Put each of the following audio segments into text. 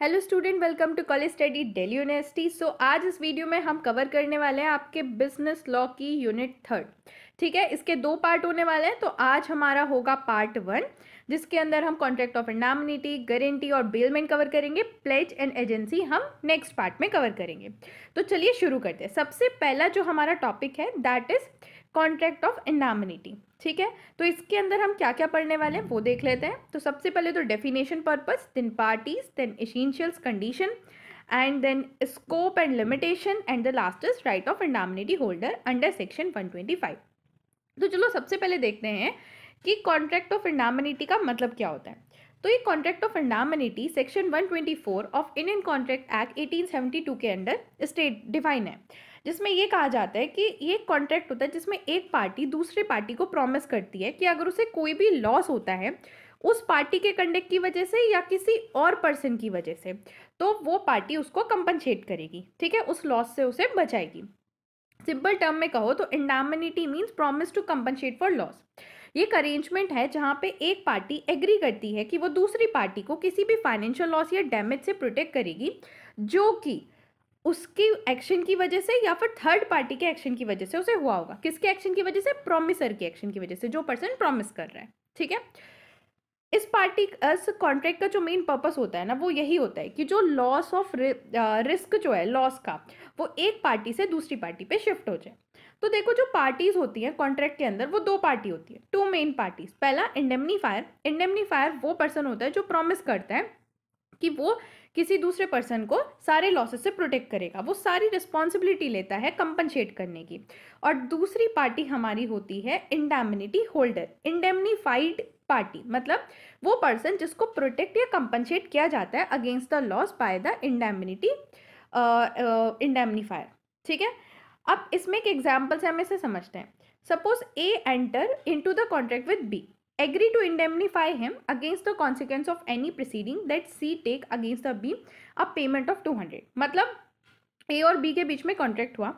Hello student, welcome to college study Delhi University. So आज इस video में हम कवर करने वाले हैं आपके बिजनेस लॉ की यूनिट 3। ठीक है, इसके 2 पार्ट होने वाले हैं। तो आज हमारा होगा पार्ट 1, जिसके अंदर हम कॉन्ट्रैक्ट ऑफ इंडैमनिटी, गारंटी और बेलमेंट कवर करेंगे। प्लेज एंड एजेंसी हम नेक्स्ट पार्ट में कवर करेंगे। तो चलिए शुरू करते हैं। सबसे पहला जो हमारा टॉपिक है दैट इज कॉन्ट्रैक्ट ऑफ इंडैमनिटी। ठीक है, तो इसके अंदर हम क्या क्या पढ़ने वाले हैं वो देख लेते हैं। तो सबसे पहले तो definition purpose, then parties, then essentials condition and then scope and limitation and the last is right of indemnity holder under section 125। तो चलो सबसे पहले देखते हैं कि कॉन्ट्रैक्ट ऑफ इंडैमनिटी का मतलब क्या होता है। तो ये contract of indemnity section 124 of Indian contract act 1872 के अंडर स्टेट डिफाइन है, जिसमें ये कहा जाता है कि ये कॉन्ट्रैक्ट होता है जिसमें एक पार्टी दूसरे पार्टी को प्रॉमिस करती है कि अगर उसे कोई भी लॉस होता है उस पार्टी के कंडक्ट की वजह से या किसी और पर्सन की वजह से, तो वो पार्टी उसको कंपनसेट करेगी। ठीक है, उस लॉस से उसे बचाएगी। सिंपल टर्म में कहो तो indemnity means promise to compensate for loss. ये एक अरेंजमेंट है जहां पे एक पार्टी एग्री करती है कि वो दूसरी पार्टी को किसी भी फाइनेंशियल लॉस या डैमेज से प्रोटेक्ट करेगी जो कि उसकी एक्शन की वजह से या फिर थर्ड पार्टी के एक्शन की वजह से उसे हुआ होगा। किसके एक्शन की वजह से? प्रॉमिसर के एक्शन की वजह से, जो पर्सन प्रॉमिस कर रहा है। ठीक है, इस कॉन्ट्रैक्ट का जो मेन पर्पस होता है ना, वो यही होता है कि जो लॉस ऑफ रिस्क जो है लॉस का, वो एक पार्टी से दूसरी पार्टी पे शिफ्ट हो जाए। तो देखो, जो पार्टीज होती हैं कॉन्ट्रैक्ट के अंदर, वो 2 पार्टी होती है, 2 मेन पार्टीज। पहला इंडेमनीफायर। इंडेमनीफायर वो पर्सन होता है जो प्रॉमिस करता है कि वो किसी दूसरे पर्सन को सारे लॉसेस से प्रोटेक्ट करेगा, वो सारी रिस्पॉन्सिबिलिटी लेता है कंपनसेट करने की। और दूसरी पार्टी हमारी होती है इंडैमनिटी होल्डर। इंडेमनीफाइड पार्टी मतलब वो पर्सन जिसको प्रोटेक्ट या कंपनसेट किया जाता है against the loss by the indemnity indemnifier. ठीक है, अब इसमें एक एग्जाम्पल से हम इसे समझते हैं। Suppose A enter into the contract with B, agree to indemnify him against the consequence of any proceeding that C take against the B a payment of 200। मतलब A और B के बीच में कॉन्ट्रैक्ट हुआ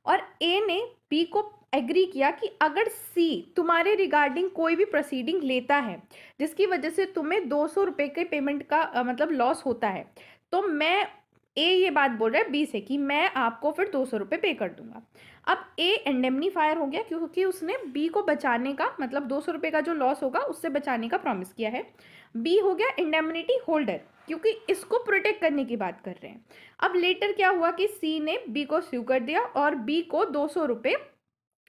और A ने B को agree किया कि अगर C तुम्हारे रिगार्डिंग कोई भी प्रोसीडिंग लेता है जिसकी वजह से तुम्हें 200 रुपये के पेमेंट का मतलब लॉस होता है, तो मैं ए ये बात बोल रहा है बी से कि मैं आपको फिर 200 रुपये पे कर दूंगा। अब ए इंडेमनीफायर हो गया क्योंकि उसने बी को बचाने का मतलब 200 रुपये का जो लॉस होगा उससे बचाने का प्रॉमिस किया है। बी हो गया इंडेमनिटी होल्डर क्योंकि इसको प्रोटेक्ट करने की बात कर रहे हैं। अब लेटर क्या हुआ कि सी ने बी को स्यू कर दिया और बी को 200 रुपये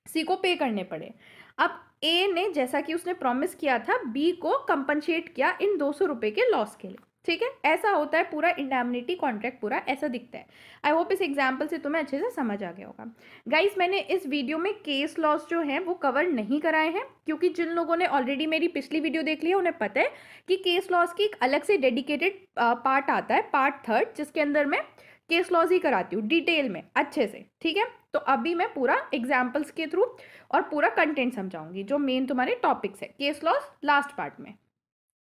सी को पे करने पड़े। अब ए ने जैसा कि उसने प्रॉमिस किया था बी को कंपनसेट किया इन 200 रुपये के लॉस के लिए। ठीक है, ऐसा होता है पूरा इंडैमनिटी कॉन्ट्रैक्ट, पूरा ऐसा दिखता है। आई होप इस एग्जाम्पल से तुम्हें अच्छे से समझ आ गया होगा। गाइस, मैंने इस वीडियो में केस लॉस जो है वो कवर नहीं कराए हैं क्योंकि जिन लोगों ने ऑलरेडी मेरी पिछली वीडियो देख ली है उन्हें पता है कि केस लॉस की एक अलग से डेडिकेटेड पार्ट आता है, पार्ट 3, जिसके अंदर मैं केस लॉस ही कराती हूँ डिटेल में अच्छे से। ठीक है, तो अभी मैं पूरा एग्जाम्पल्स के थ्रू और पूरा कंटेंट समझाऊंगी जो मेन तुम्हारे टॉपिक्स है केस लॉस लास्ट पार्ट में।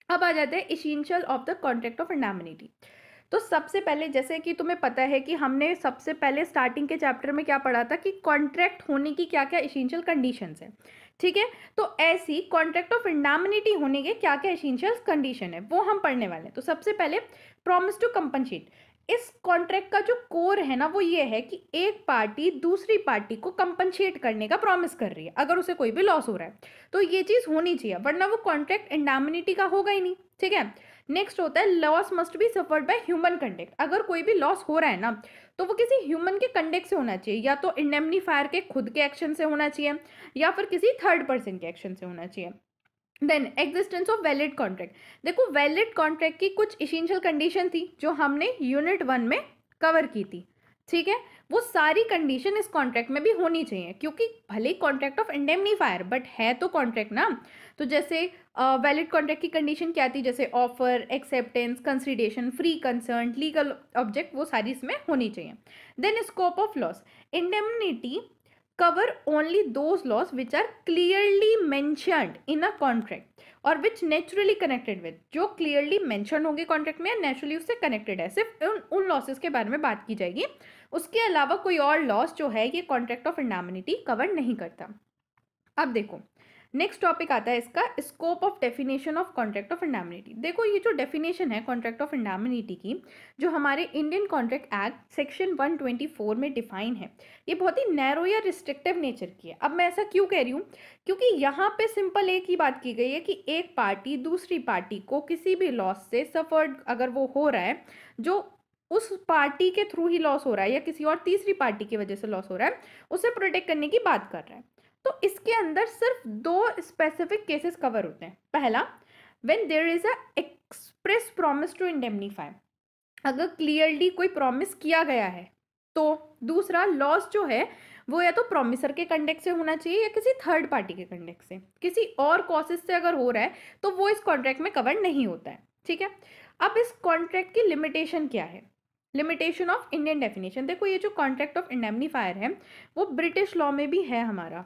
अब आ जाते हैं essential of the contract of indemnity. तो सबसे पहले जैसे कि तुम्हें पता है कि हमने सबसे पहले स्टार्टिंग के चैप्टर में क्या पढ़ा था कि कॉन्ट्रैक्ट होने की क्या क्या एसेंशियल कंडीशंस है। ठीक है, तो ऐसी कॉन्ट्रैक्ट ऑफ इंडैमनिटी होने के क्या क्या एसेंशियल कंडीशन है वो हम पढ़ने वाले हैं। तो सबसे पहले प्रॉमिस टू कंपनसेट। इस कॉन्ट्रैक्ट का जो कोर है ना वो ये है कि एक पार्टी दूसरी पार्टी को कंपनसेट करने का प्रॉमिस कर रही है अगर उसे कोई भी लॉस हो रहा है, तो ये चीज होनी चाहिए वरना वो कॉन्ट्रैक्ट इंडैमनिटी का होगा ही नहीं। ठीक है, नेक्स्ट होता है loss must be suffered by human conduct. अगर कोई भी लॉस हो रहा है ना तो वो किसी ह्यूमन के कंडक्ट से होना चाहिए, या तो इंडेमनीफायर के खुद के एक्शन से होना चाहिए या फिर किसी थर्ड पर्सन के एक्शन से होना चाहिए। Then existence of valid contract. देखो, वैलिड कॉन्ट्रैक्ट की कुछ एसेंशियल कंडीशन थी जो हमने यूनिट 1 में कवर की थी। ठीक है, वो सारी कंडीशन इस कॉन्ट्रैक्ट में भी होनी चाहिए क्योंकि भले ही कॉन्ट्रैक्ट ऑफ इंडेमनीफायर बट है तो कॉन्ट्रैक्ट ना। तो जैसे वैलिड कॉन्ट्रैक्ट की कंडीशन क्या थी, जैसे offer, acceptance, consideration, free concern, legal object, वो सारी इसमें होनी चाहिए। Then scope of loss. Indemnity cover only those laws which are clearly mentioned in a contract और which naturally connected with, जो clearly mentioned होंगे कॉन्ट्रैक्ट में, naturally उससे कनेक्टेड है, सिर्फ उन लॉसेस के बारे में बात की जाएगी। उसके अलावा कोई और लॉस जो है ये कॉन्ट्रैक्ट ऑफ इंडैमनिटी कवर नहीं करता। अब देखो, नेक्स्ट टॉपिक आता है इसका scope of definition of contract of indemnity. देखो ये जो डेफिनेशन है कॉन्ट्रैक्ट ऑफ इंडैमनिटी की, जो हमारे इंडियन कॉन्ट्रैक्ट एक्ट सेक्शन 124 में डिफाइन है, ये बहुत ही नैरो या रिस्ट्रिक्टिव नेचर की है। अब मैं ऐसा क्यों कह रही हूँ, क्योंकि यहाँ पे सिंपल एक ही बात की गई है कि एक पार्टी दूसरी पार्टी को किसी भी लॉस से सफर्ड अगर वो हो रहा है, जो उस पार्टी के थ्रू ही लॉस हो रहा है या किसी और तीसरी पार्टी की वजह से लॉस हो रहा है, उसे प्रोटेक्ट करने की बात कर रहा है। तो इसके अंदर सिर्फ दो स्पेसिफिक केसेस कवर होते हैं। पहला, when there is a express promise to indemnify, अगर क्लियरली कोई प्रॉमिस किया गया है तो। दूसरा, लॉस जो है वो या तो प्रॉमिसर के कंडेक्ट से होना चाहिए या किसी थर्ड पार्टी के कंडेक्ट से, किसी और कॉसेस से अगर हो रहा है तो वो इस कॉन्ट्रैक्ट में कवर नहीं होता है। ठीक है, अब इस कॉन्ट्रैक्ट की लिमिटेशन क्या है, लिमिटेशन ऑफ इंडियन डेफिनेशन। देखो ये जो कॉन्ट्रैक्ट ऑफ इंडेमनीफायर है वो ब्रिटिश लॉ में भी है हमारा,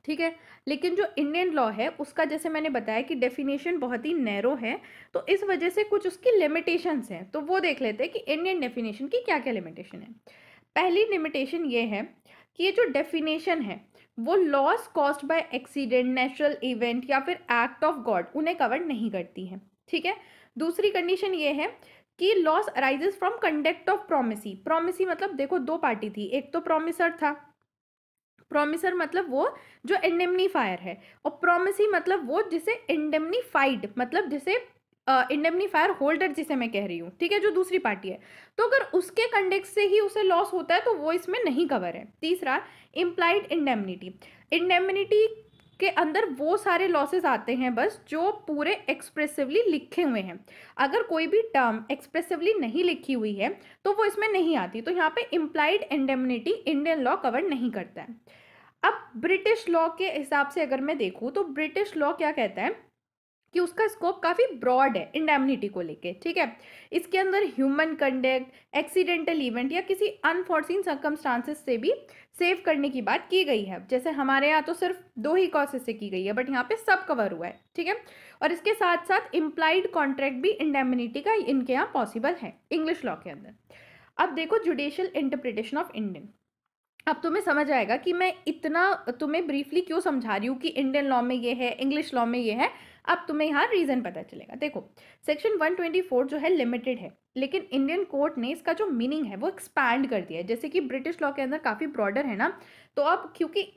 ठीक है, लेकिन जो इंडियन लॉ है उसका जैसे मैंने बताया कि डेफिनेशन बहुत ही नैरो है, तो इस वजह से कुछ उसकी लिमिटेशंस हैं। तो वो देख लेते हैं कि इंडियन डेफिनेशन की क्या क्या लिमिटेशन है। पहली लिमिटेशन ये है कि ये जो डेफिनेशन है वो loss caused by accident, natural event या फिर एक्ट ऑफ गॉड उन्हें कवर नहीं करती है। ठीक है, दूसरी कंडीशन ये है कि loss arises from conduct of promisee. Promisee मतलब देखो दो पार्टी थी, एक तो प्रोमिसर था, प्रोमिसर मतलब वो जो इंडेमनीफायर है, और प्रोमिसी मतलब वो जिसे इंडेमनीफाइड मतलब जिसे इंडेमनीफायर होल्डर जिसे मैं कह रही हूँ, ठीक है, जो दूसरी पार्टी है। तो अगर उसके कंडेक्ट से ही उसे लॉस होता है तो वो इसमें नहीं कवर है। तीसरा, इम्प्लाइड इंडेमनिटी। इंडेमनिटी के अंदर वो सारे लॉसेस आते हैं बस जो पूरे एक्सप्रेसिवली लिखे हुए हैं। अगर कोई भी टर्म एक्सप्रेसिवली नहीं लिखी हुई है तो वो इसमें नहीं आती। तो यहाँ पे implied indemnity Indian law cover नहीं करता है। अब ब्रिटिश लॉ के हिसाब से अगर मैं देखूँ तो ब्रिटिश लॉ क्या कहता है कि उसका स्कोप काफ़ी ब्रॉड है इंडेमनिटी को लेके। ठीक है, इसके अंदर ह्यूमन कंडक्ट, एक्सीडेंटल इवेंट या किसी अनफॉर्सीन सर्कमस्टांसेस से भी सेव करने की बात की गई है। जैसे हमारे यहाँ तो सिर्फ दो ही कॉसेस से की गई है, बट यहाँ पे सब कवर हुआ है। ठीक है, और इसके साथ साथ इम्प्लाइड कॉन्ट्रैक्ट भी इंडेमनिटी का इनके यहाँ पॉसिबल है इंग्लिश लॉ के अंदर। अब देखो जुडिशियल इंटरप्रिटेशन ऑफ इंडियन। अब तुम्हें समझ आएगा कि मैं इतना तुम्हें ब्रीफली क्यों समझा रही हूँ कि इंडियन लॉ में ये है, इंग्लिश लॉ में ये है। अब तुम्हें यहाँ रीजन पता चलेगा। देखो सेक्शन 124 जो है लिमिटेड है, लेकिन इंडियन कोर्ट ने इसका जो मीनिंग है वो एक्सपैंड कर दिया है। जैसे कि ब्रिटिश लॉ के अंदर काफ़ी ब्रॉडर है ना, तो अब क्योंकि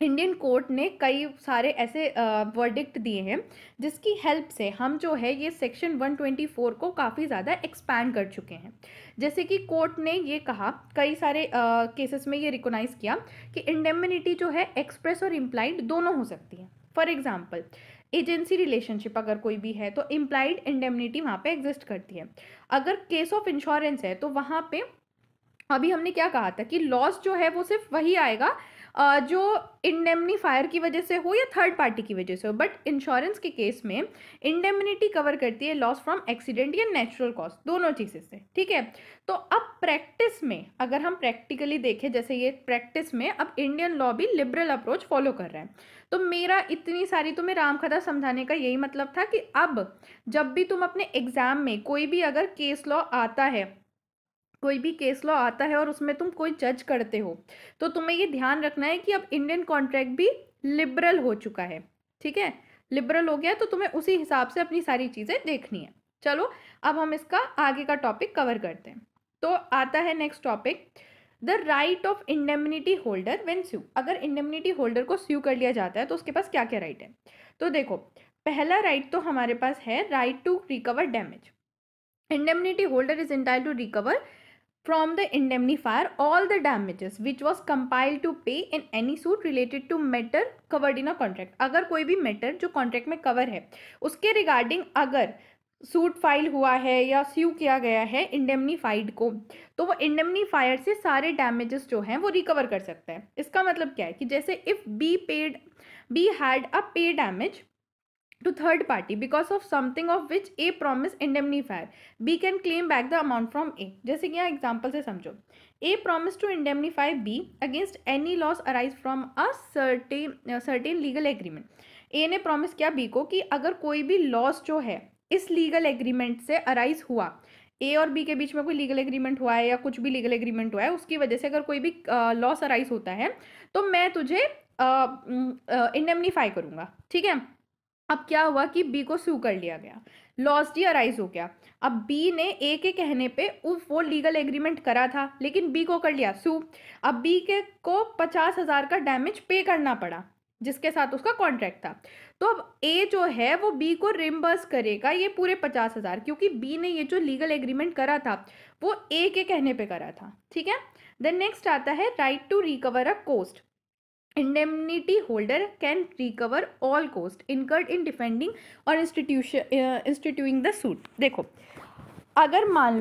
इंडियन कोर्ट ने कई सारे ऐसे वर्डिक्ट दिए हैं जिसकी हेल्प से हम जो है ये सेक्शन 124 को काफ़ी ज़्यादा एक्सपैंड कर चुके हैं। जैसे कि कोर्ट ने ये कहा, कई सारे केसेस में ये रिकॉग्नाइज किया कि इंडेमनिटी जो है एक्सप्रेस और इम्प्लाइड दोनों हो सकती है। फॉर एग्जाम्पल एजेंसी रिलेशनशिप अगर कोई भी है तो इम्प्लाइड इंडेमनिटी वहाँ पे एग्जिस्ट करती है। अगर केस ऑफ इंश्योरेंस है तो वहाँ पे अभी हमने क्या कहा था कि लॉस जो है वो सिर्फ वही आएगा जो इंडेमनीफायर की वजह से हो या थर्ड पार्टी की वजह से हो। बट इंश्योरेंस के केस में इंडेमनिटी कवर करती है लॉस फ्रॉम एक्सीडेंट या नेचुरल कॉज, दोनों चीज़ें से। ठीक है, तो अब प्रैक्टिस में अगर हम प्रैक्टिकली देखें, जैसे ये प्रैक्टिस में अब इंडियन लॉ भी लिबरल अप्रोच फॉलो कर रहा है। तो मेरा इतनी सारी तुम्हें रामकथा समझाने का यही मतलब था कि अब जब भी तुम अपने एग्जाम में कोई भी अगर केस लॉ आता है, कोई भी केस लॉ आता है और उसमें तुम कोई जज करते हो, तो तुम्हें ये ध्यान रखना है कि अब इंडियन कॉन्ट्रैक्ट भी लिबरल हो चुका है। ठीक है, लिबरल हो गया तो तुम्हें उसी हिसाब से अपनी सारी चीज़ें देखनी है। चलो अब हम इसका आगे का टॉपिक कवर करते हैं। तो आता है next topic, the right of indemnity holder when sue. अगर इंडेमनिटी होल्डर को स्यू कर लिया जाता है तो उसके पास क्या क्या राइट है। तो देखो पहला राइट तो हमारे पास है right to recover damage. Indemnity holder is entitled to recover from the indemnifier all the damages which was compiled to pay in any suit related to matter covered in a contract। अगर कोई भी matter जो contract में cover है उसके regarding अगर suit file हुआ है या स्यू किया गया है इंडेमनीफाइड को, तो वो इंडेमनीफायर से सारे डैमेजेस जो हैं वो रिकवर कर सकता है। इसका मतलब क्या है कि जैसे इफ बी हैड अ पे damage to third party because of something of which A promise indemnifier, B can claim back the amount from A। जैसे कि यहाँ एग्जाम्पल से समझो, A promise to indemnify B against any loss arise from a certain legal agreement। A ने promise किया B को कि अगर कोई भी लॉस जो है इस लीगल एग्रीमेंट से अराइज हुआ, ए और बी के बीच में कोई लीगल एग्रीमेंट हुआ है या कुछ भी लीगल एग्रीमेंट हुआ है, उसकी वजह से अगर कोई भी लॉस अराइज होता है तो मैं तुझे इंडेमनीफाई करूँगा, ठीक है। अब क्या हुआ कि बी को सू कर लिया गया, लॉस डी अराइज हो गया। अब बी ने ए के कहने पे वो लीगल एग्रीमेंट करा था, लेकिन बी को कर लिया सू। अब बी के को 50,000 का डैमेज पे करना पड़ा जिसके साथ उसका कॉन्ट्रैक्ट था। तो अब ए जो है वो बी को रिम्बर्स करेगा ये पूरे 50,000, क्योंकि बी ने ये जो लीगल एग्रीमेंट करा था वो ए के कहने पे करा था, ठीक है। देन नेक्स्ट आता है right to recover a cost. indemnity holder can recover all cost incurred in defending or instituting the suit। देखो अगर मान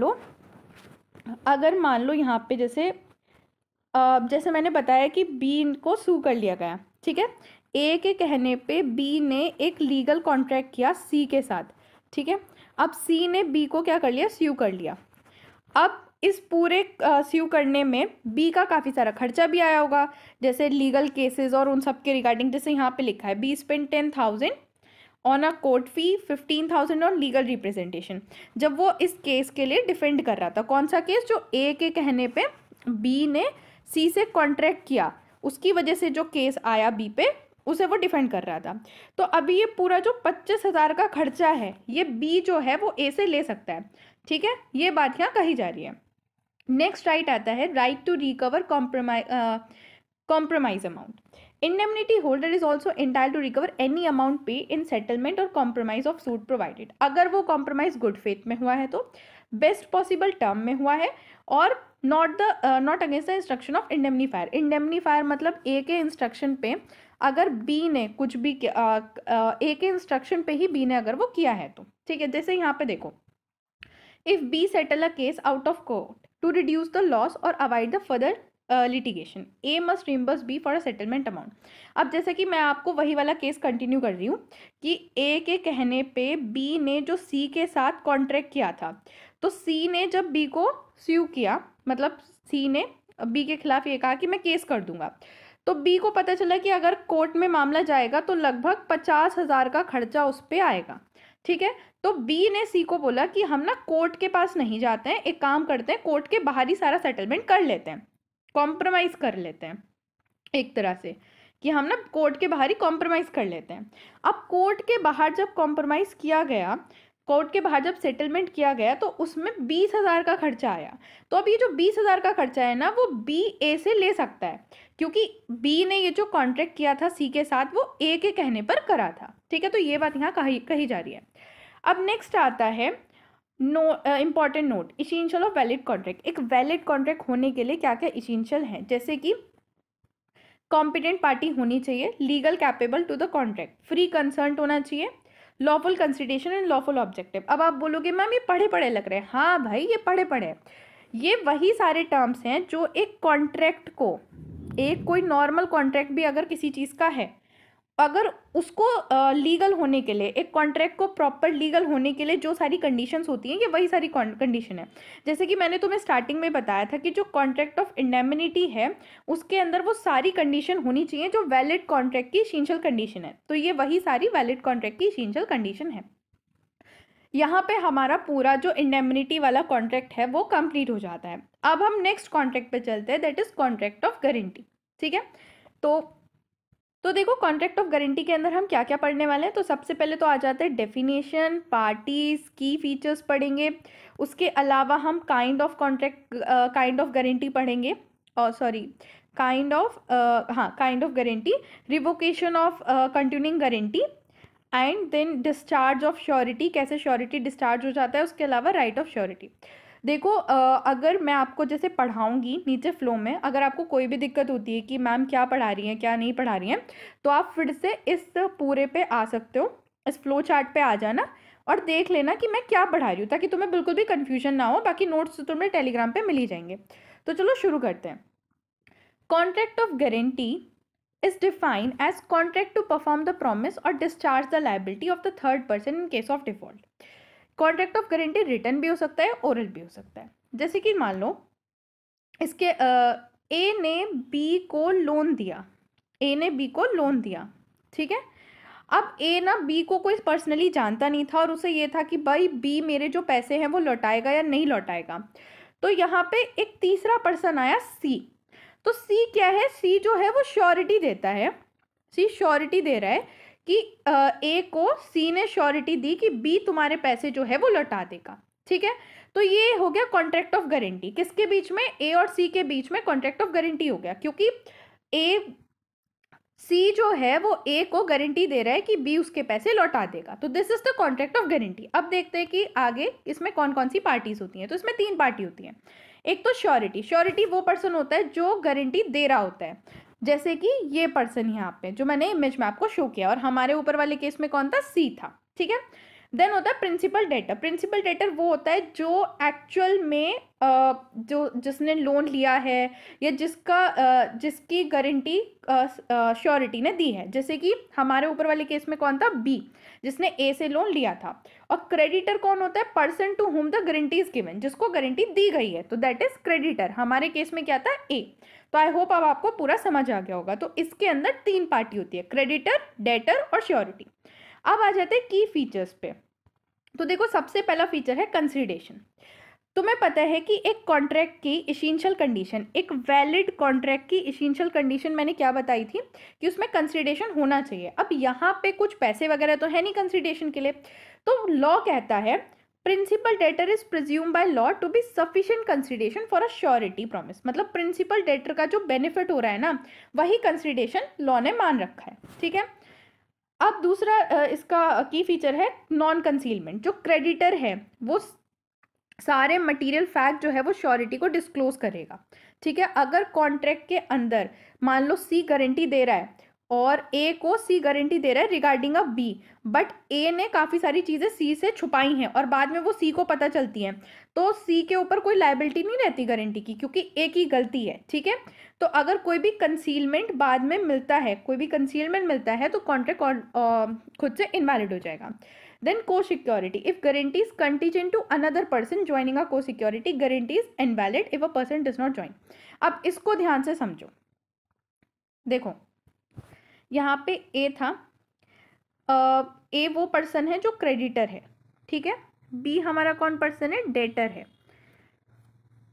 लो यहाँ पे जैसे मैंने बताया कि बी को सू कर लिया गया, ठीक है। ए के कहने पे बी ने एक लीगल कॉन्ट्रैक्ट किया सी के साथ, ठीक है। अब सी ने बी को क्या कर लिया, स्यू कर लिया। अब इस पूरे स्यू करने में बी का काफ़ी सारा खर्चा भी आया होगा, जैसे लीगल केसेस और उन सब के रिगार्डिंग। जैसे यहाँ पे लिखा है be spend 10,000 on a court fee, 15,000 on legal representation. जब वो इस केस के लिए डिफेंड कर रहा था, कौन सा केस, जो ए के कहने पे बी ने सी से कॉन्ट्रैक्ट किया, उसकी वजह से जो केस आया बी पे, उसे वो डिफेंड कर रहा था। तो अभी ये पूरा जो 25,000 का खर्चा है ये बी जो है वो ए से ले सकता है, ठीक है। ये बात यहाँ कही जा रही है। नेक्स्ट राइट आता है right to recover compromise amount. Indemnity holder is also entitled to recover any amount pay in settlement और कॉम्प्रोमाइज ऑफ सूट प्रोवाइडेड। अगर वो कॉम्प्रोमाइज गुड फेथ में हुआ है तो, बेस्ट पॉसिबल टर्म में हुआ है, और not against the instruction of indemnifier. Indemnifier मतलब ए के इंस्ट्रक्शन पे अगर बी ने कुछ भी ए के इंस्ट्रक्शन पे ही बी ने अगर वो किया है तो, ठीक है। जैसे यहाँ पे देखो, if be settle a case out of court to reduce the loss or avoid the further litigation, A must reimburse B for a settlement amount। अब जैसे कि मैं आपको वही वाला केस कंटिन्यू कर रही हूँ कि A के कहने पे B ने जो C के साथ कॉन्ट्रैक्ट किया था, तो C ने जब B को स्यू किया, मतलब C ने B के खिलाफ ये कहा कि मैं केस कर दूंगा, तो B को पता चला कि अगर कोर्ट में मामला जाएगा तो लगभग 50,000 का खर्चा उस पर आएगा, ठीक है। तो बी ने सी को बोला कि हम ना कोर्ट के पास नहीं जाते हैं, एक काम करते हैं, कोर्ट के बाहर ही सारा सेटलमेंट कर लेते हैं, कॉम्प्रोमाइज कर लेते हैं, एक तरह से कि हम ना कोर्ट के बाहर ही कॉम्प्रोमाइज कर लेते हैं। अब कोर्ट के बाहर जब कॉम्प्रोमाइज किया गया, कोर्ट के बाहर जब सेटलमेंट किया गया, तो उसमें 20,000 का खर्चा आया। तो अब ये जो 20,000 का खर्चा है ना, वो बी ए से ले सकता है, क्योंकि बी ने ये जो कॉन्ट्रैक्ट किया था सी के साथ वो ए के कहने पर करा था, ठीक है। तो ये बात यहाँ कही जा रही है। अब नेक्स्ट आता है important note, essential of valid contract. एक वैलिड कॉन्ट्रैक्ट होने के लिए क्या क्या इसेंशियल है, जैसे कि कॉम्पिटेंट पार्टी होनी चाहिए, legal capable to the contract, free concern होना चाहिए, lawful consideration and lawful objective. अब आप बोलोगे मैम ये पढ़े पढ़े लग रहे हैं। हाँ भाई, ये पढ़े पढ़े, ये वही सारे टर्म्स हैं जो एक कॉन्ट्रैक्ट को, एक कोई नॉर्मल कॉन्ट्रैक्ट भी अगर किसी चीज़ का है, अगर उसको लीगल होने के लिए, एक कॉन्ट्रैक्ट को प्रॉपर लीगल होने के लिए जो सारी कंडीशंस होती हैं, ये वही सारी कंडीशन है। जैसे कि मैंने तुम्हें स्टार्टिंग में बताया था कि जो कॉन्ट्रैक्ट ऑफ इंडेमनिटी है उसके अंदर वो सारी कंडीशन होनी चाहिए जो वैलिड कॉन्ट्रैक्ट की एसेंशियल कंडीशन है। तो ये वही सारी वैलिड कॉन्ट्रैक्ट की एसेंशियल कंडीशन है। यहाँ पे हमारा पूरा जो इंडेमनिटी वाला कॉन्ट्रैक्ट है वो कंप्लीट हो जाता है। अब हम नेक्स्ट कॉन्ट्रैक्ट पे चलते हैं, that is contract of guarantee, ठीक है। तो देखो कॉन्ट्रैक्ट ऑफ गारंटी के अंदर हम क्या क्या पढ़ने वाले हैं। तो सबसे पहले तो आ जाता है डेफिनेशन, पार्टीज, की फीचर्स पढ़ेंगे। उसके अलावा हम kind of contract, kind of guarantee पढ़ेंगे, और sorry kind of guarantee, revocation of continuing guarantee, and then discharge of surety, कैसे श्योरिटी डिस्चार्ज हो जाता है, उसके अलावा राइट ऑफ श्योरिटी। देखो अगर मैं आपको जैसे पढ़ाऊंगी नीचे फ्लो में, अगर आपको कोई भी दिक्कत होती है कि मैम क्या पढ़ा रही हैं क्या नहीं पढ़ा रही हैं, तो आप फिर से इस पूरे पे आ सकते हो, इस फ्लो चार्ट पे आ जाना और देख लेना कि मैं क्या पढ़ा रही हूँ, ताकि तुम्हें बिल्कुल भी कन्फ्यूजन ना हो। बाकी नोट्स तो तुम्हें टेलीग्राम पे मिल ही जाएंगे। तो चलो शुरू करते हैं। Contract of guarantee is defined as contract to perform the promise or discharge the liability of the third person in case of default। Contract of guarantee written भी हो सकता है, ओरल भी हो सकता है। जैसे कि मान लो इसके ए ने बी को लोन दिया, ए ने बी को लोन दिया, ठीक है। अब ए ना बी को कोई पर्सनली जानता नहीं था और उसे ये था कि भाई बी मेरे जो पैसे हैं वो लौटाएगा या नहीं लौटाएगा। तो यहाँ पे एक तीसरा पर्सन आया सी। तो सी क्या है, सी जो है वो श्योरिटी देता है सी श्योरिटी दे रहा है कि ए को सी ने श्योरिटी दी कि बी तुम्हारे पैसे जो है वो लौटा देगा, ठीक है। तो ये हो गया कॉन्ट्रैक्ट ऑफ गारंटी, किसके बीच में, ए और सी के बीच में कॉन्ट्रैक्ट ऑफ गारंटी हो गया, क्योंकि ए सी जो है वो ए को गारंटी दे रहा है कि बी उसके पैसे लौटा देगा। तो this is the contract of guarantee. अब देखते हैं कि आगे इसमें कौन कौन सी पार्टीज होती हैं। तो इसमें 3 पार्टी होती हैं। एक तो श्योरिटी, श्योरिटी वो पर्सन होता है जो गारंटी दे रहा होता है, जैसे कि ये पर्सन यहाँ पे जो मैंने इमेज में आपको शो किया, और हमारे ऊपर वाले केस में कौन था, सी था, ठीक है। देन होता है प्रिंसिपल डेटर। प्रिंसिपल डेटर वो होता है जो एक्चुअल में जो जिसने लोन लिया है या जिसकी गारंटी श्योरिटी ने दी है, जैसे कि हमारे ऊपर वाले केस में कौन था, बी, जिसने ए से लोन लिया था। और क्रेडिटर कौन होता है, person to whom the guarantee is given, जिसको गारंटी दी गई है, तो दैट इज क्रेडिटर। हमारे केस में क्या था, ए। तो आई होप अब आपको पूरा समझ आ गया होगा। तो इसके अंदर 3 पार्टी होती है, क्रेडिटर, डेटर और श्योरिटी। अब आ जाते हैं की फीचर्स पे। तो देखो सबसे पहला फीचर है कंसिडरेशन। तुम्हें पता है कि एक कॉन्ट्रैक्ट की एसेंशियल कंडीशन, एक वैलिड कॉन्ट्रैक्ट की एसेंशियल कंडीशन मैंने क्या बताई थी कि उसमें कंसिडरेशन होना चाहिए। अब यहाँ पे कुछ पैसे वगैरह तो है नहीं कंसिडरेशन के लिए, तो लॉ कहता है principal debtor is presume by law to be sufficient consideration for a surety promise. मतलब प्रिंसिपल डेटर का जो बेनिफिट हो रहा है ना, वही कंसिडरेशन लॉ ने मान रखा है, ठीक है। अब दूसरा इसका की फीचर है नॉन कंसीलमेंट। जो क्रेडिटर है वो सारे मटेरियल फैक्ट जो है वो श्योरिटी को डिस्क्लोज करेगा, ठीक है। अगर कॉन्ट्रैक्ट के अंदर मान लो सी गारंटी दे रहा है और ए को सी गारंटी दे रहा है रिगार्डिंग अ बी, बट ए ने काफ़ी सारी चीज़ें सी से छुपाई हैं और बाद में वो सी को पता चलती हैं, तो सी के ऊपर कोई लायबिलिटी नहीं रहती गारंटी की, क्योंकि ए की गलती है, ठीक है। तो अगर कोई भी कंसीलमेंट बाद में मिलता है, कोई भी कंसीलमेंट मिलता है, तो कॉन्ट्रैक्ट खुद से इनवैलिड हो जाएगा। Then co-security. If guarantee is contingent to another person joining a co-security, guarantee is invalid if a person does not join. अब इसको ध्यान से समझो। देखो यहाँ पे ए था, ए वो पर्सन है जो क्रेडिटर है, ठीक है। बी हमारा कौन पर्सन है, डेटर है।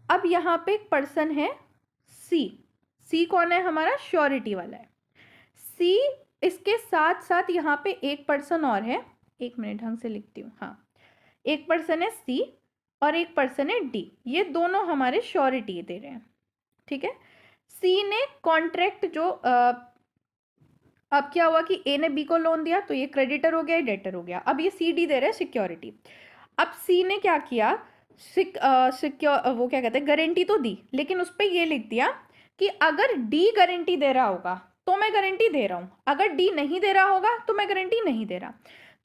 अब यहाँ पे एक पर्सन है सी, सी कौन है, हमारा श्योरिटी वाला है। सी इसके साथ साथ यहाँ पे एक पर्सन और है, एक मिनट ढंग से लिखती हूँ, हाँ, एक पर्सन है सी और एक पर्सन है डी, ये दोनों हमारे श्योरिटी दे रहे हैं, ठीक है। सी ने कॉन्ट्रैक्ट जो अब क्या हुआ कि ए ने बी को लोन दिया, तो ये क्रेडिटर हो गया, डेटर हो गया। अब ये सी डी दे रहे हैं सिक्योरिटी। अब सी ने क्या किया, वो क्या कहते हैं, गारंटी तो दी, लेकिन उस पर ये लिख दिया कि अगर डी गारंटी दे रहा होगा तो मैं गारंटी दे रहा हूँ, अगर डी नहीं दे रहा होगा तो मैं गारंटी नहीं दे रहा।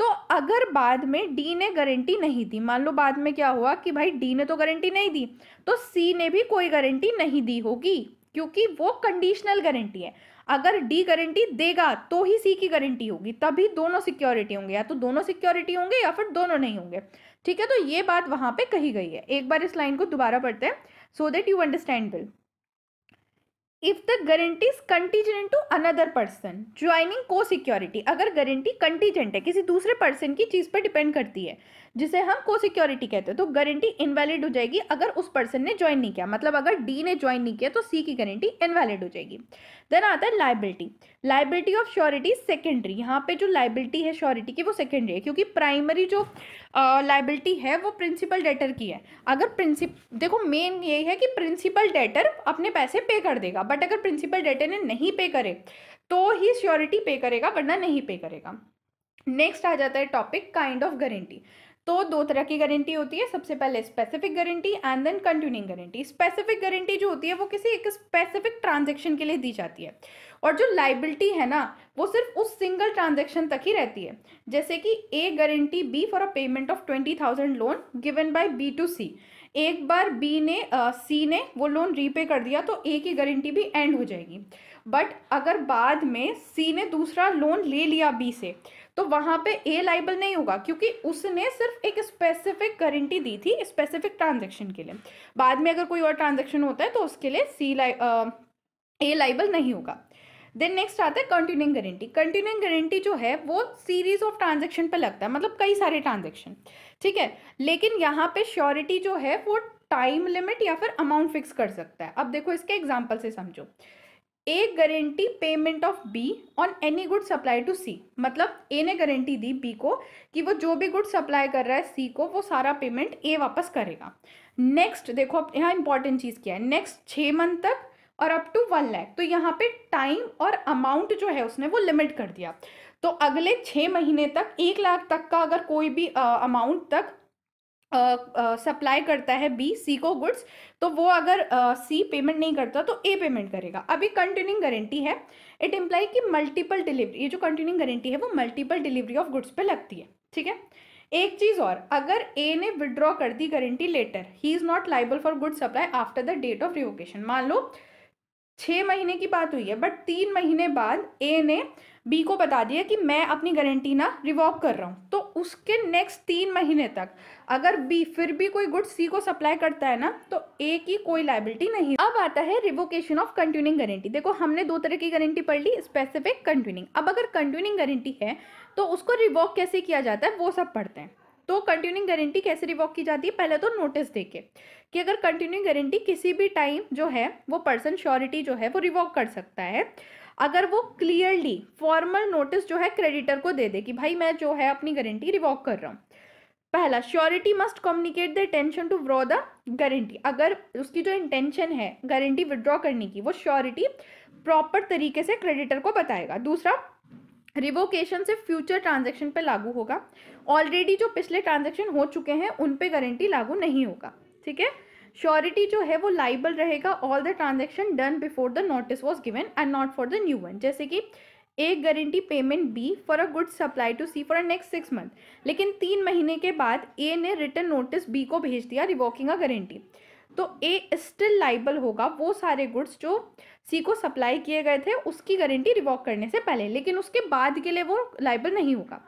तो अगर बाद में डी ने गारंटी नहीं दी, मान लो बाद में क्या हुआ कि भाई डी ने तो गारंटी नहीं दी, तो सी ने भी कोई गारंटी नहीं दी होगी, क्योंकि वो कंडीशनल गारंटी है। अगर डी गारंटी देगा तो ही सी की गारंटी होगी, तभी दोनों सिक्योरिटी होंगे, या तो दोनों सिक्योरिटी होंगे या फिर दोनों नहीं होंगे, ठीक है। तो ये बात वहां पे कही गई है। एक बार इस लाइन को दोबारा पढ़ते हैं so that you understand well. If the guarantee is contingent to another person joining co security, अगर गारंटी कंटीजेंट है, किसी दूसरे पर्सन की चीज पर डिपेंड करती है, जिसे हम को सिक्योरिटी कहते हैं, तो गारंटी इनवैलिड हो जाएगी अगर उस पर्सन ने ज्वाइन नहीं किया। मतलब अगर डी ने ज्वाइन नहीं किया तो सी की गारंटी इनवैलिड हो जाएगी। देन आता है liability. Liability of surety secondary. यहाँ पे जो लाइबिलिटी है श्योरिटी की वो सेकेंडरी है, क्योंकि प्राइमरी जो लाइबिलिटी है वो प्रिंसिपल डेटर की है। अगर देखो मेन ये है कि प्रिंसिपल डेटर अपने पैसे पे कर देगा, बट अगर प्रिंसिपल डेटर ने नहीं पे करे तो ही श्योरिटी पे करेगा, वरना नहीं पे करेगा। नेक्स्ट आ जाता है टॉपिक काइंड ऑफ गारंटी। तो 2 तरह की गारंटी होती है, सबसे पहले specific guarantee and then continuing guarantee. Specific guarantee जो होती है वो किसी एक स्पेसिफिक ट्रांजैक्शन के लिए दी जाती है, और जो लाइबिलिटी है ना वो सिर्फ उस सिंगल ट्रांजैक्शन तक ही रहती है। जैसे कि A guarantee B for a payment of 20,000 loan given by B to C. एक बार बी ने सी ने वो लोन रीपे कर दिया तो ए की गारंटी भी एंड हो जाएगी। बट अगर बाद में सी ने दूसरा लोन ले लिया बी से, तो वहां पे ए लाइबल नहीं होगा, क्योंकि उसने सिर्फ एक स्पेसिफिक गारंटी दी थी स्पेसिफिक ट्रांजैक्शन के लिए। बाद में अगर कोई और ट्रांजैक्शन होता है तो उसके लिए ए लाइबल नहीं होगा। देन नेक्स्ट आता है कंटिन्यूइंग गारंटी। कंटिन्यूइंग गारंटी जो है वो सीरीज ऑफ ट्रांजैक्शन पे लगता है, मतलब कई सारे ट्रांजैक्शन, ठीक है। लेकिन यहाँ पे श्योरिटी जो है वो टाइम लिमिट या फिर अमाउंट फिक्स कर सकता है। अब देखो इसके एग्जाम्पल से समझो। A guarantee payment of B on any good supply to C, मतलब ए ने गारंटी दी बी को कि वो जो भी गुड सप्लाई कर रहा है सी को वो सारा पेमेंट ए वापस करेगा। नेक्स्ट देखो अब यहाँ इंपॉर्टेंट चीज़ क्या है, नेक्स्ट 6 मंथ तक और अप टू 1 लाख। तो यहाँ पे टाइम और अमाउंट जो है उसने वो लिमिट कर दिया। तो अगले 6 महीने तक 1 लाख तक का अगर कोई भी अमाउंट तक सप्लाई करता है बी सी को गुड्स, तो वो अगर सी पेमेंट नहीं करता तो ए पेमेंट करेगा। अभी कंटिन्यूइंग गारंटी है, इट इम्प्लाई कि मल्टीपल डिलीवरी, ये जो कंटिन्यूइंग गारंटी है वो मल्टीपल डिलीवरी ऑफ गुड्स पे लगती है। ठीक है, एक चीज और, अगर ए ने विड्रॉ कर दी guarantee letter, he is not liable for good supply after the date of revocation. मान लो 6 महीने की बात हुई है बट 3 महीने बाद ए ने बी को बता दिया कि मैं अपनी गारंटी ना रिवॉक कर रहा हूँ, तो उसके नेक्स्ट 3 महीने तक अगर बी फिर भी कोई गुड्स सी को सप्लाई करता है ना तो ए की कोई लायबिलिटी नहीं। अब आता है रिवोकेशन ऑफ कंटिन्यूइंग गारंटी। देखो हमने 2 तरह की गारंटी पढ़ ली, स्पेसिफिक, कंटिन्यूइंग। अब अगर कंटिन्यूइंग गारंटी है तो उसको रिवॉक कैसे किया जाता है वो सब पढ़ते हैं। तो कंटिन्यूइंग गारंटी कैसे रिवॉक की जाती है, पहले तो नोटिस देके कि अगर कंटिन्यूइंग गारंटी किसी भी टाइम जो है वो पर्सन श्योरिटी जो है वो रिवॉक कर सकता है अगर वो क्लियरली फॉर्मल नोटिस जो है क्रेडिटर को दे दे कि भाई मैं जो है अपनी गारंटी रिवॉक कर रहा हूँ। पहला, surety must communicate the intention to withdraw the guarantee. अगर उसकी जो इंटेंशन है गारंटी विड्रॉ करने की वो श्योरिटी प्रॉपर तरीके से क्रेडिटर को बताएगा। दूसरा, रिवोकेशन से फ्यूचर ट्रांजैक्शन पे लागू होगा, ऑलरेडी जो पिछले ट्रांजैक्शन हो चुके हैं उन पे गारंटी लागू नहीं होगा। ठीक है, श्योरिटी जो है वो लाइबल रहेगा all the transaction done before the notice was given and not for the new one. जैसे कि एक guarantee payment be for a good supply to C for a next 6 month, लेकिन 3 महीने के बाद ए ने रिटर्न नोटिस बी को भेज दिया रिवोकिंग अ गारंटी, तो ए स्टिल लाइबल होगा वो सारे गुड्स जो सी को सप्लाई किए गए थे उसकी गारंटी रिवॉक करने से पहले, लेकिन उसके बाद के लिए वो लाइबल नहीं होगा।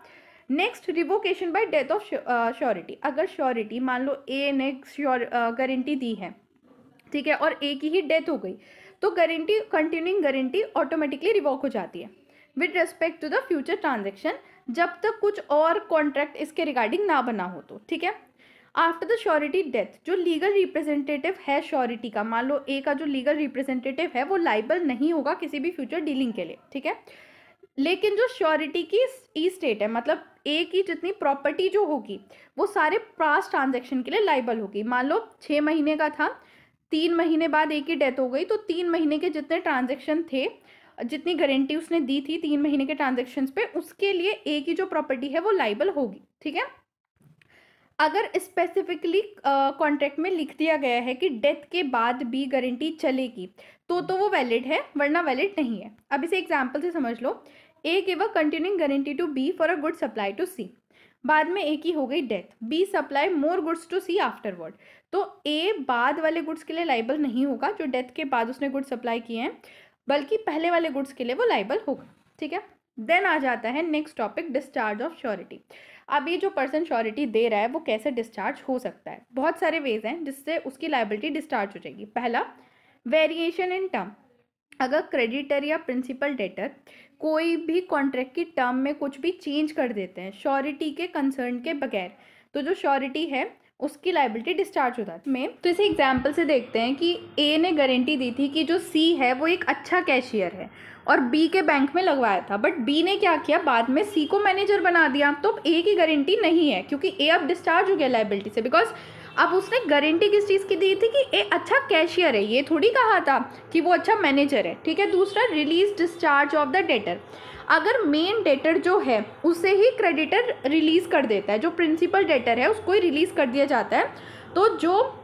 Next, revocation bye death of surety. अगर श्योरिटी मान लो ए ने गारंटी दी है, ठीक है, और ए की ही डेथ हो गई तो guarantee continuing guarantee automatically revoke हो जाती है with respect to the future transaction, जब तक कुछ और कॉन्ट्रैक्ट इसके रिगार्डिंग ना बना हो तो। ठीक है, आफ्टर द श्योरिटी डेथ, जो लीगल रिप्रेजेंटेटिव है श्योरिटी का, मान लो ए का जो लीगल रिप्रेजेंटेटिव है वो लाइबल नहीं होगा किसी भी फ्यूचर डीलिंग के लिए। ठीक है, लेकिन जो श्योरिटी की ई स्टेट है, मतलब ए की जितनी प्रॉपर्टी जो होगी वो सारे पास्ट ट्रांजैक्शन के लिए लाइबल होगी। मान लो 6 महीने का था, 3 महीने बाद ए की डेथ हो गई, तो 3 महीने के जितने ट्रांजैक्शन थे, जितनी गारंटी उसने दी थी 3 महीने के ट्रांजैक्शन पे, उसके लिए ए की जो प्रॉपर्टी है वो लाइबल होगी। ठीक है, अगर स्पेसिफिकली कॉन्ट्रैक्ट में लिख दिया गया है कि डेथ के बाद भी गारंटी चलेगी तो वो वैलिड है, वरना वैलिड नहीं है। अब इसे एग्जांपल से समझ लो, A give a continuing guarantee to B for a good supply to C, बाद में ए की हो गई death, B supply more goods to C afterward, तो ए बाद वाले गुड्स के लिए लाइबल नहीं होगा जो डेथ के बाद उसने गुड्स सप्लाई किए हैं, बल्कि पहले वाले गुड्स के लिए वो लाइबल होगा। ठीक है, देन आ जाता है next topic, discharge of surety. अब ये जो पर्सन श्योरिटी दे रहा है वो कैसे डिस्चार्ज हो सकता है, बहुत सारे वेज हैं जिससे उसकी लायबिलिटी डिस्चार्ज हो जाएगी। पहला, वेरिएशन इन टर्म, अगर क्रेडिटर या प्रिंसिपल डेटर कोई भी कॉन्ट्रैक्ट की टर्म में कुछ भी चेंज कर देते हैं श्योरिटी के कंसर्न के बगैर, तो जो श्योरिटी है उसकी लायबिलिटी डिस्चार्ज हो जाती है। तो इसे एग्जाम्पल से देखते हैं कि ए ने गारंटी दी थी कि जो सी है वो एक अच्छा कैशियर है और बी के बैंक में लगवाया था, बट बी ने क्या किया, बाद में सी को मैनेजर बना दिया, तो ए की गारंटी नहीं है क्योंकि ए अब डिस्चार्ज हो गया लायबिलिटी से, बिकॉज अब उसने गारंटी किस चीज़ की दी थी कि ए अच्छा कैशियर है, ये थोड़ी कहा था कि वो अच्छा मैनेजर है। ठीक है, दूसरा, release discharge of the debtor, अगर मेन डेटर जो है उसे ही क्रेडिटर रिलीज कर देता है, जो प्रिंसिपल डेटर है उसको ही रिलीज कर दिया जाता है, तो जो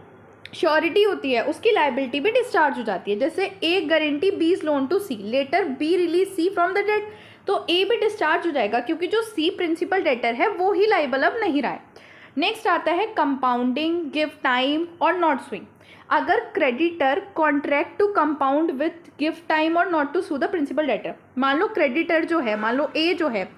श्योरिटी होती है उसकी लायबिलिटी भी डिस्चार्ज हो जाती है। जैसे A guarantee B's loan to C, later B release C from the debt, तो ए भी डिस्चार्ज हो जाएगा क्योंकि जो सी प्रिंसिपल डेटर है वो ही लायबल अब नहीं रहा है। नेक्स्ट आता है compounding, give time or not suing, अगर creditor contract to compound with give time or not to sue the principal debtor, मान लो क्रेडिटर जो है, मान लो ए जो है,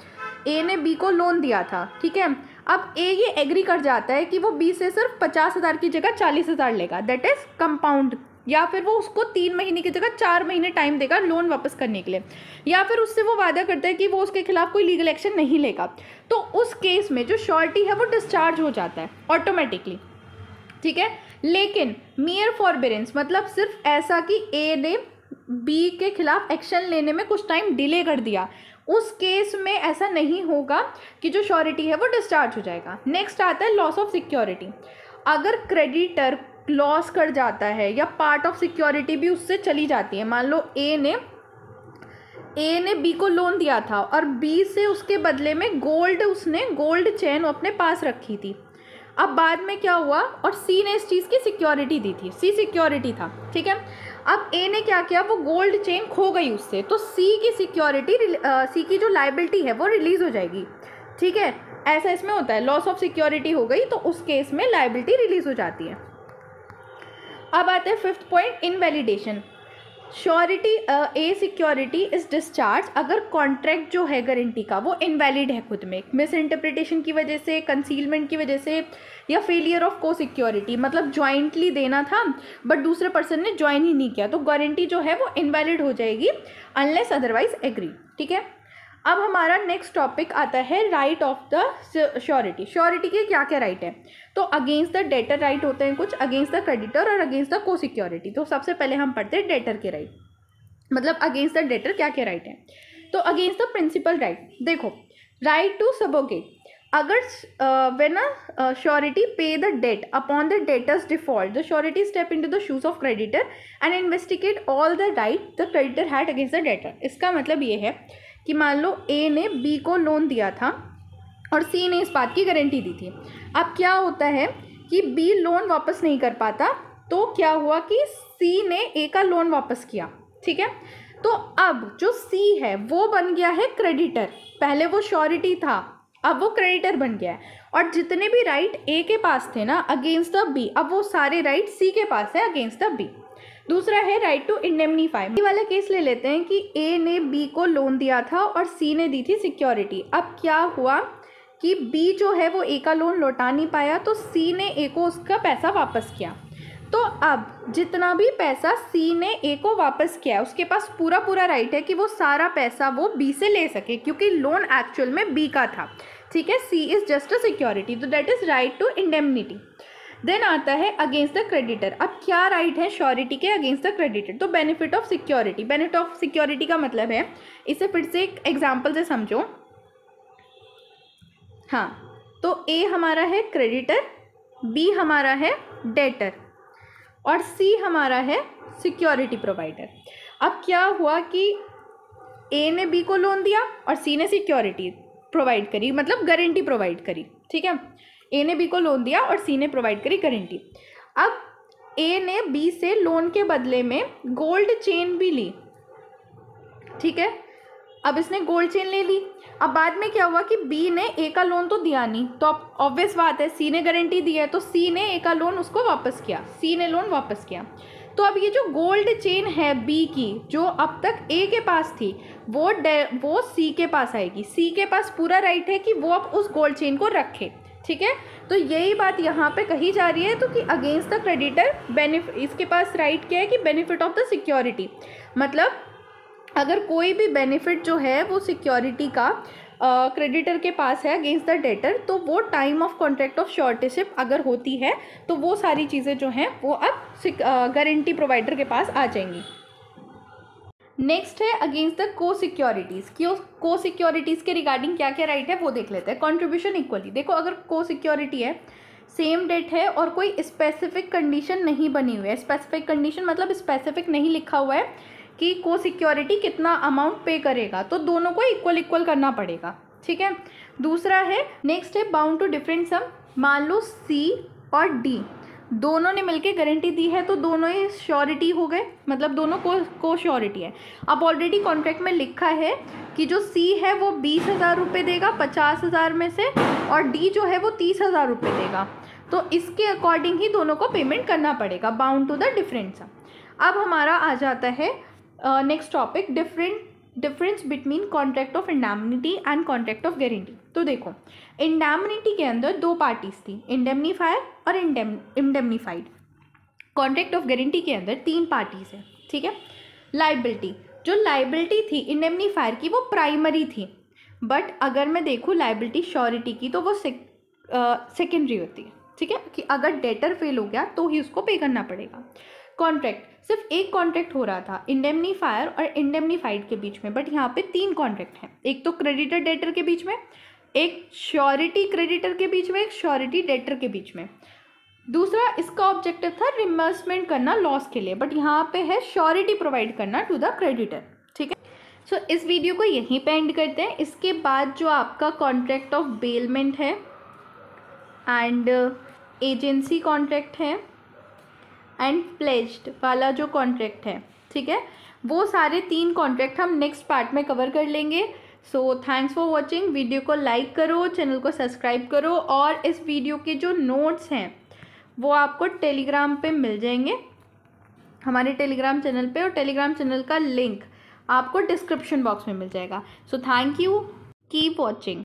ए ने बी को लोन दिया था, ठीक है, अब ए ये एग्री कर जाता है कि वो बी से सिर्फ 50,000 की जगह 40,000 लेगा, दैट इज कंपाउंड, या फिर वो उसको 3 महीने की जगह 4 महीने टाइम देगा लोन वापस करने के लिए, या फिर उससे वो वादा करता है कि वो उसके खिलाफ कोई लीगल एक्शन नहीं लेगा, तो उस केस में जो श्योरिटी है वो डिस्चार्ज हो जाता है ऑटोमेटिकली। ठीक है, लेकिन मियर फॉरबिडेंस मतलब सिर्फ ऐसा कि ए ने बी के खिलाफ एक्शन लेने में कुछ टाइम डिले कर दिया, उस केस में ऐसा नहीं होगा कि जो श्योरिटी है वो डिस्चार्ज हो जाएगा। नेक्स्ट आता है लॉस ऑफ सिक्योरिटी। अगर क्रेडिटर लॉस कर जाता है या पार्ट ऑफ सिक्योरिटी भी उससे चली जाती है, मान लो ए ने बी को लोन दिया था और बी से उसके बदले में उसने गोल्ड चेन अपने पास रखी थी। अब बाद में क्या हुआ, और सी ने इस चीज़ की सिक्योरिटी दी थी, सी सिक्योरिटी था, ठीक है। अब ए ने क्या किया, वो गोल्ड चेन खो गई उससे, तो सी की सिक्योरिटी, सी की जो लायबिलिटी है वो रिलीज हो जाएगी, ठीक है। ऐसा इसमें होता है, लॉस ऑफ सिक्योरिटी हो गई तो उस केस में लायबिलिटी रिलीज हो जाती है। अब आते हैं fifth point, invalidation. Surety A security is discharge अगर कॉन्ट्रैक्ट जो है गारंटी का वो इनवैलिड है खुद में, मिस इंटरप्रिटेशन की वजह से, कंसीलमेंट की वजह से, या फेलियर ऑफ को सिक्योरिटी, मतलब ज्वाइंटली देना था बट दूसरे पर्सन ने ज्वाइन ही नहीं किया, तो गारंटी जो है वो इनवैलिड हो जाएगी अनलेस अदरवाइज एग्री, ठीक है। अब हमारा नेक्स्ट टॉपिक आता है right of the surety. Surety के क्या क्या राइट है, तो अगेंस्ट द डेटर राइट होते हैं कुछ, अगेंस्ट द क्रेडिटर और अगेंस्ट द को सिक्योरिटी। तो सबसे पहले हम पढ़ते हैं डेटर के राइट, मतलब अगेंस्ट द डेटर क्या क्या राइट है। तो अगेंस्ट द प्रिंसिपल राइट, देखो राइट टू सबोगेट, अगर when a surety pay the debt upon the debtor's default, the surety step into the shoes of creditor and investigate all the right the creditor had against the debtor. इसका मतलब ये है कि मान लो ए ने B को loan दिया था और सी ने इस बात की गारंटी दी थी। अब क्या होता है कि बी लोन वापस नहीं कर पाता, तो क्या हुआ कि सी ने ए का लोन वापस किया, ठीक है। तो अब जो सी है वो बन गया है क्रेडिटर, पहले वो श्योरिटी था, अब वो क्रेडिटर बन गया है, और जितने भी राइट ए के पास थे ना अगेंस्ट द बी, अब वो सारे राइट सी के पास है अगेंस्ट द बी। दूसरा है राइट टू इंडेमनीफाई। वाला केस ले लेते हैं कि ए ने बी को लोन दिया था और सी ने दी थी सिक्योरिटी। अब क्या हुआ कि बी जो है वो ए का लोन लौटा नहीं पाया, तो सी ने ए को उसका पैसा वापस किया। तो अब जितना भी पैसा सी ने ए को वापस किया, उसके पास पूरा राइट है कि वो सारा पैसा वो बी से ले सके, क्योंकि लोन एक्चुअल में बी का था, ठीक है। C is just a security, तो that is right to indemnity. Then आता है अगेंस्ट द क्रेडिटर। अब क्या राइट है श्योरिटी के अगेंस्ट द क्रेडिटर, तो benefit of security. Benefit of security का मतलब है, इसे फिर से एक एग्जांपल से समझो। हाँ, तो ए हमारा है क्रेडिटर, बी हमारा है डेटर और सी हमारा है सिक्योरिटी प्रोवाइडर। अब क्या हुआ कि ए ने बी को लोन दिया और सी ने सिक्योरिटी प्रोवाइड करी, मतलब गारंटी प्रोवाइड करी, ठीक है। ए ने बी को लोन दिया और सी ने प्रोवाइड करी गारंटी। अब ए ने बी से लोन के बदले में गोल्ड चेन भी ली, ठीक है। अब इसने गोल्ड चेन ले ली। अब बाद में क्या हुआ कि बी ने ए का लोन तो दिया नहीं, तो अब ऑब्वियस बात है सी ने गारंटी दी है, तो सी ने ए का लोन उसको वापस किया, सी ने लोन वापस किया। तो अब ये जो गोल्ड चेन है बी की, जो अब तक ए के पास थी, वो सी के पास आएगी। सी के पास पूरा राइट है कि वो अब उस गोल्ड चेन को रखे, ठीक है। तो यही बात यहाँ पे कही जा रही है, तो कि अगेंस्ट द क्रेडिटर बेनिफिट, इसके पास राइट क्या है कि बेनिफिट ऑफ द सिक्योरिटी, मतलब अगर कोई भी बेनिफिट जो है वो सिक्योरिटी का क्रेडिटर के पास है अगेंस्ट द डेटर, तो वो टाइम ऑफ कॉन्ट्रैक्ट ऑफ श्योरिटीशिप अगर होती है तो वो सारी चीज़ें जो हैं वो अब गारंटी प्रोवाइडर के पास आ जाएंगी। नेक्स्ट है अगेंस्ट द को सिक्योरिटीज़। को सिक्योरिटीज़ के रिगार्डिंग क्या क्या राइट है वो देख लेते हैं। कॉन्ट्रीब्यूशन इक्वली, देखो अगर को सिक्योरिटी है, सेम डेट है और कोई स्पेसिफिक कंडीशन नहीं बनी हुई है, स्पेसिफिक कंडीशन मतलब स्पेसिफिक नहीं लिखा हुआ है कि को सिक्योरिटी कितना अमाउंट पे करेगा, तो दोनों को इक्वल करना पड़ेगा, ठीक है। दूसरा है, नेक्स्ट है बाउंड टू डिफरेंट सम। मान लो सी और डी दोनों ने मिलके गारंटी दी है, तो दोनों ही श्योरिटी हो गए, मतलब दोनों को श्योरिटी है। अब ऑलरेडी कॉन्ट्रैक्ट में लिखा है कि जो सी है वो 20,000 रुपये देगा 50,000 में से, और डी जो है वो 30,000 रुपये देगा, तो इसके अकॉर्डिंग ही दोनों को पेमेंट करना पड़ेगा, bound to the different sum. अब हमारा आ जाता है next topic, difference between contract of indemnity and contract of guarantee. तो देखो इंडेमनिटी के अंदर दो पार्टीज थी, इंडेमनीफायर और इंडेमनीफाइड। कॉन्ट्रैक्ट ऑफ गारंटी के अंदर तीन पार्टीज है, ठीक है। लाइबिलिटी, जो लाइबिलिटी थी इंडेमनीफायर की वो प्राइमरी थी, बट अगर मैं देखूँ लाइबिलिटी श्योरिटी की तो वो सेकेंडरी होती है, ठीक है, कि अगर डेटर फेल हो गया तो ही उसको पे करना पड़ेगा। कॉन्ट्रैक्ट, सिर्फ एक कॉन्ट्रैक्ट हो रहा था इंडेमनीफायर और इंडेमनीफाइड के बीच में, बट यहाँ पे 3 कॉन्ट्रैक्ट हैं, एक तो क्रेडिटर डेटर के बीच में, एक श्योरिटी क्रेडिटर के बीच में, एक श्योरिटी डेटर के बीच में। दूसरा इसका ऑब्जेक्टिव था रिमबर्समेंट करना लॉस के लिए, बट यहाँ पे है श्योरिटी प्रोवाइड करना टू द क्रेडिटर। ठीक है, सो इस वीडियो को यहीं पे एंड करते हैं। इसके बाद जो आपका कॉन्ट्रैक्ट ऑफ बेलमेंट है एंड एजेंसी कॉन्ट्रैक्ट है एंड प्लेज्ड वाला जो कॉन्ट्रैक्ट है, ठीक है, वो सारे 3 कॉन्ट्रैक्ट हम नेक्स्ट पार्ट में कवर कर लेंगे। So thanks for watching. Video को लाइक करो, चैनल को सब्सक्राइब करो, और इस वीडियो के जो नोट्स हैं वो आपको टेलीग्राम पे मिल जाएंगे, हमारे टेलीग्राम चैनल पे, और टेलीग्राम चैनल का लिंक आपको डिस्क्रिप्शन बॉक्स में मिल जाएगा। So thank you, keep watching.